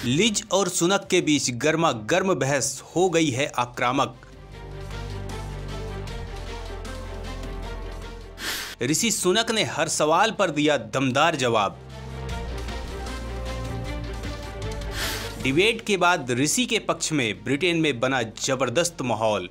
Liz और सुनक के बीच गर्मा गर्म बहस हो गई है आक्रामक। ऋषि सुनक ने हर सवाल पर दिया दमदार जवाब। डिबेट के बाद ऋषि के पक्ष में ब्रिटेन में बना जबरदस्त माहौल।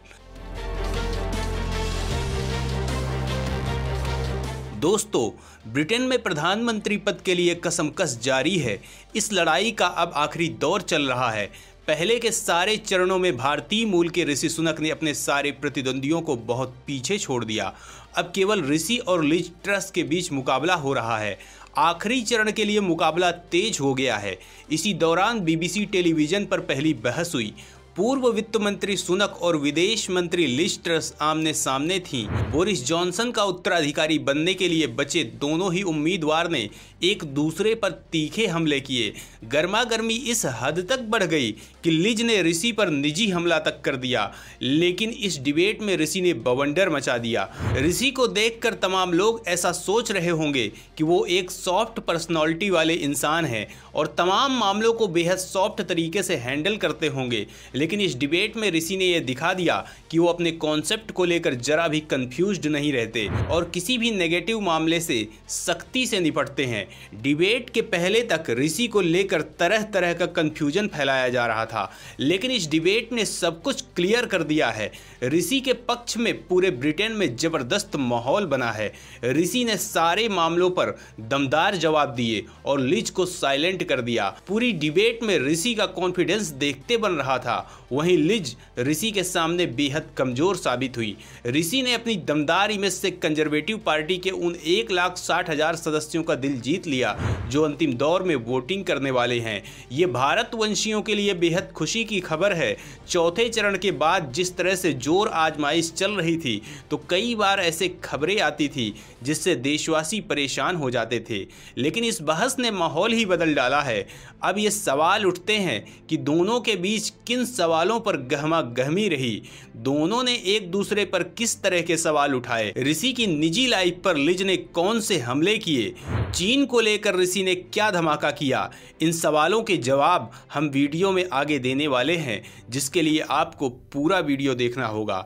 दोस्तों, ब्रिटेन में प्रधानमंत्री पद के लिए कसमकस जारी है। इस लड़ाई का अब आखिरी दौर चल रहा है। पहले के सारे चरणों में भारतीय मूल के ऋषि सुनक ने अपने सारे प्रतिद्वंदियों को बहुत पीछे छोड़ दिया। अब केवल ऋषि और लिज ट्रस के बीच मुकाबला हो रहा है। आखिरी चरण के लिए मुकाबला तेज हो गया है। इसी दौरान BBC टेलीविजन पर पहली बहस हुई। पूर्व वित्त मंत्री सुनक और विदेश मंत्री लिज ट्रस आमने सामने थीं। बोरिस जॉनसन का उत्तराधिकारी बनने के लिए बचे दोनों ही उम्मीदवार ने एक दूसरे पर तीखे हमले किए। गर्मागर्मी इस हद तक बढ़ गई कि लिज ने ऋषि पर निजी हमला तक कर दिया। लेकिन इस डिबेट में ऋषि ने बवंडर मचा दिया। ऋषि को देखकर तमाम लोग ऐसा सोच रहे होंगे कि वो एक सॉफ्ट पर्सनालिटी वाले इंसान हैं और तमाम मामलों को बेहद सॉफ्ट तरीके से हैंडल करते होंगे। लेकिन इस डिबेट में ऋषि ने यह दिखा दिया कि वो अपने कॉन्सेप्ट को लेकर जरा भी कंफ्यूज्ड नहीं रहते और किसी भी नेगेटिव मामले से सख्ती से निपटते हैं। डिबेट के पहले तक ऋषि को लेकर तरह तरह का कंफ्यूजन फैलाया जा रहा था, लेकिन इस डिबेट ने सब कुछ क्लियर कर दिया है। ऋषि के पक्ष में पूरे ब्रिटेन में जबरदस्त माहौल बना है। ऋषि ने सारे मामलों पर दमदार जवाब दिए और लिज को साइलेंट कर दिया। पूरी डिबेट में ऋषि का कॉन्फिडेंस देखते बन रहा था। वहीं लिज ऋषि के सामने बेहद कमजोर साबित हुई। ऋषि ने अपनी दमदार इमेज से कंजर्वेटिव पार्टी के उन 1,60,000 सदस्यों का दिल जीत लिया जो अंतिम दौर में वोटिंग करने वाले हैं। ये भारतवंशियों के लिए बेहद खुशी की खबर है। चौथे चरण के बाद जिस तरह से जोर आजमाइश चल रही थी, तो कई बार ऐसे खबरें आती थी जिससे देशवासी परेशान हो जाते थे। लेकिन इस बहस ने माहौल ही बदल डाला है। अब ये सवाल उठते हैं कि दोनों के बीच किन सवालों पर गहमा गहमी रही। दोनों ने एक दूसरे पर किस तरह के सवाल उठाए। ऋषि की निजी लाइफ पर लिज ने कौन से हमले किए। चीन को लेकर ऋषि ने क्या धमाका किया। इन सवालों के जवाब हम वीडियो में आगे देने वाले हैं, जिसके लिए आपको पूरा वीडियो देखना होगा।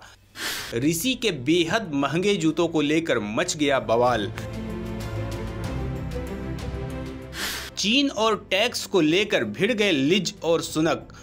ऋषि के बेहद महंगे जूतों को लेकर मच गया बवाल। चीन और टैक्स को लेकर भिड़ गए लिज और सुनक।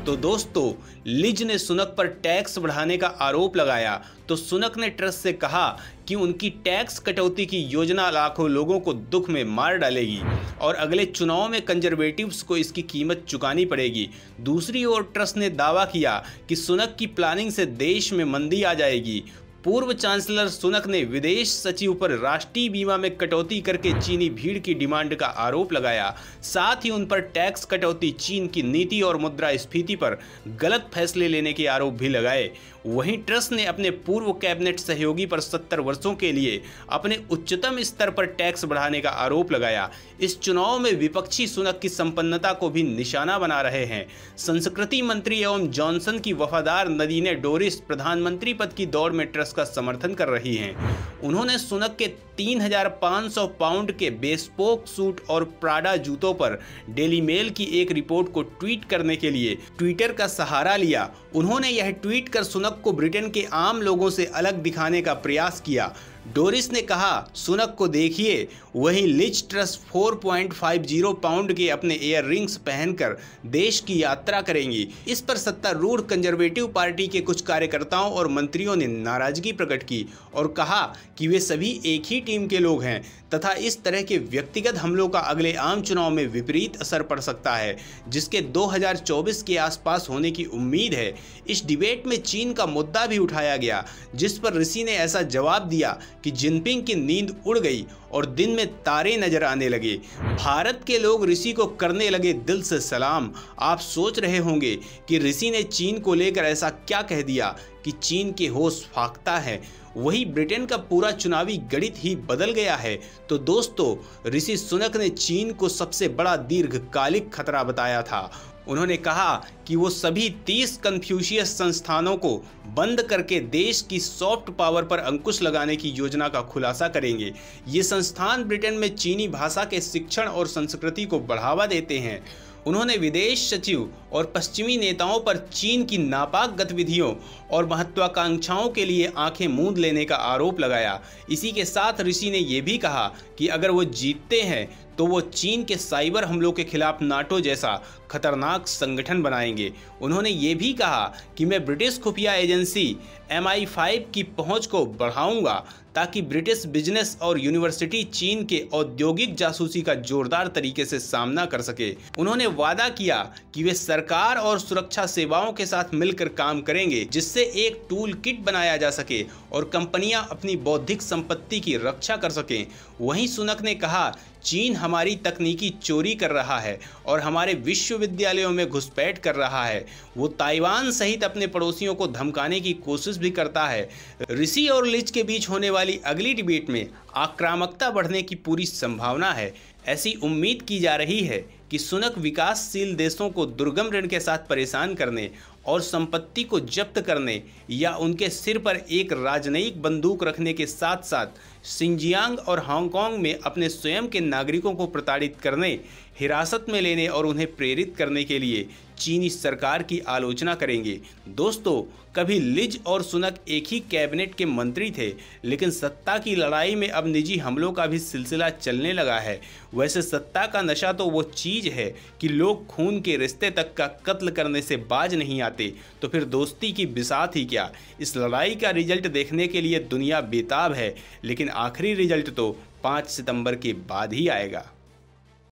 तो दोस्तों, लिज ने सुनक पर टैक्स बढ़ाने का आरोप लगाया तो सुनक ने ट्रस से कहा कि उनकी टैक्स कटौती की योजना लाखों लोगों को दुख में मार डालेगी और अगले चुनाव में कंजर्वेटिव्स को इसकी कीमत चुकानी पड़ेगी। दूसरी ओर ट्रस ने दावा किया कि सुनक की प्लानिंग से देश में मंदी आ जाएगी। पूर्व चांसलर सुनक ने विदेश सचिव पर राष्ट्रीय बीमा में कटौती करके चीनी भीड़ की डिमांड का आरोप लगाया। साथ ही उन पर टैक्स कटौती, चीन की नीति और मुद्रास्फीति पर गलत फैसले लेने के आरोप भी लगाए। वहीं ट्रस ने अपने पूर्व कैबिनेट सहयोगी पर 70 वर्षों के लिए अपने उच्चतम स्तर पर टैक्स बढ़ाने का आरोप लगाया। इस चुनाव में विपक्षी सुनक की संपन्नता को भी निशाना बना रहे हैं। संस्कृति मंत्री एवं जॉनसन की वफादार नदीने डोरिस प्रधानमंत्री पद की दौड़ में ट्रस का समर्थन कर रही हैं। उन्होंने सुनक के 3,500 पाउंड के बेस्पोक सूट और प्राडा जूतों पर डेली मेल की एक रिपोर्ट को ट्वीट करने के लिए ट्विटर का सहारा लिया। उन्होंने यह ट्वीट कर सुनक को ब्रिटेन के आम लोगों से अलग दिखाने का प्रयास किया। डोरिस ने कहा, सुनक को देखिए, वही लिज ट्रस 4.50 पाउंड के अपने ईयर रिंग्स पहनकर देश की यात्रा करेंगी। इस पर सत्तारूढ़ कंजर्वेटिव पार्टी के कुछ कार्यकर्ताओं और मंत्रियों ने नाराजगी प्रकट की और कहा कि वे सभी एक ही टीम के लोग हैं तथा इस तरह के व्यक्तिगत हमलों का अगले आम चुनाव में विपरीत असर पड़ सकता है, जिसके 2024 के आसपास होने की उम्मीद है। इस डिबेट में चीन का मुद्दा भी उठाया गया, जिस पर ऋषि ने ऐसा जवाब दिया कि जिनपिंग की नींद उड़ गई और दिन में तारे नजर आने लगे। भारत के लोग ऋषि को करने लगे दिल से सलाम। आप सोच रहे होंगे कि ऋषि ने चीन को लेकर ऐसा क्या कह दिया कि चीन के होश फाख्ता है। वही ब्रिटेन का पूरा चुनावी गणित ही बदल गया है। तो दोस्तों, ऋषि सुनक ने चीन को सबसे बड़ा दीर्घकालिक खतरा बताया था। उन्होंने कहा कि वो सभी 30 कन्फ्यूशियस संस्थानों को बंद करके देश की सॉफ्ट पावर पर अंकुश लगाने की योजना का खुलासा करेंगे। ये संस्थान ब्रिटेन में चीनी भाषा के शिक्षण और संस्कृति को बढ़ावा देते हैं। उन्होंने विदेश सचिव और पश्चिमी नेताओं पर चीन की नापाक गतिविधियों और महत्वाकांक्षाओं के लिए आंखें मूंद लेने का आरोप लगाया। इसी के साथ ऋषि ने यह भी कहा कि अगर वो जीतते हैं तो वो चीन के साइबर हमलों के खिलाफ नाटो जैसा खतरनाक संगठन बनाएंगे। उन्होंने ये भी कहा कि मैं ब्रिटिश खुफिया एजेंसी MI5 की पहुंच को बढ़ाऊंगा ताकि ब्रिटिश बिजनेस और यूनिवर्सिटी चीन के औद्योगिक जासूसी का जोरदार तरीके से सामना कर सके। उन्होंने वादा किया कि वे सरकार और सुरक्षा सेवाओं के साथ मिलकर काम करेंगे जिससे एक टूल किट बनाया जा सके और कंपनियां अपनी बौद्धिक संपत्ति की रक्षा कर सकें। वहीं सुनक ने कहा, चीन हमारी तकनीकी चोरी कर रहा है और हमारे विश्वविद्यालयों में घुसपैठ कर रहा है। वो ताइवान सहित अपने पड़ोसियों को धमकाने की कोशिश भी करता है। ऋषि और लिच के बीच होने वाली अगली डिबेट में आक्रामकता बढ़ने की पूरी संभावना है। ऐसी उम्मीद की जा रही है कि सुनक विकासशील देशों को दुर्गम ऋण के साथ परेशान करने और संपत्ति को जब्त करने या उनके सिर पर एक राजनयिक बंदूक रखने के साथ साथ शिनजियांग और हांगकांग में अपने स्वयं के नागरिकों को प्रताड़ित करने, हिरासत में लेने और उन्हें प्रेरित करने के लिए चीनी सरकार की आलोचना करेंगे। दोस्तों, कभी लिज और सुनक एक ही कैबिनेट के मंत्री थे, लेकिन सत्ता की लड़ाई में अब निजी हमलों का भी सिलसिला चलने लगा है। वैसे सत्ता का नशा तो वो चीज़ है कि लोग खून के रिश्ते तक का कत्ल करने से बाज नहीं आते, तो फिर दोस्ती की बिसात ही क्या। इस लड़ाई का रिजल्ट देखने के लिए दुनिया बेताब है, लेकिन आखिरी रिजल्ट तो 5 सितंबर के बाद ही आएगा।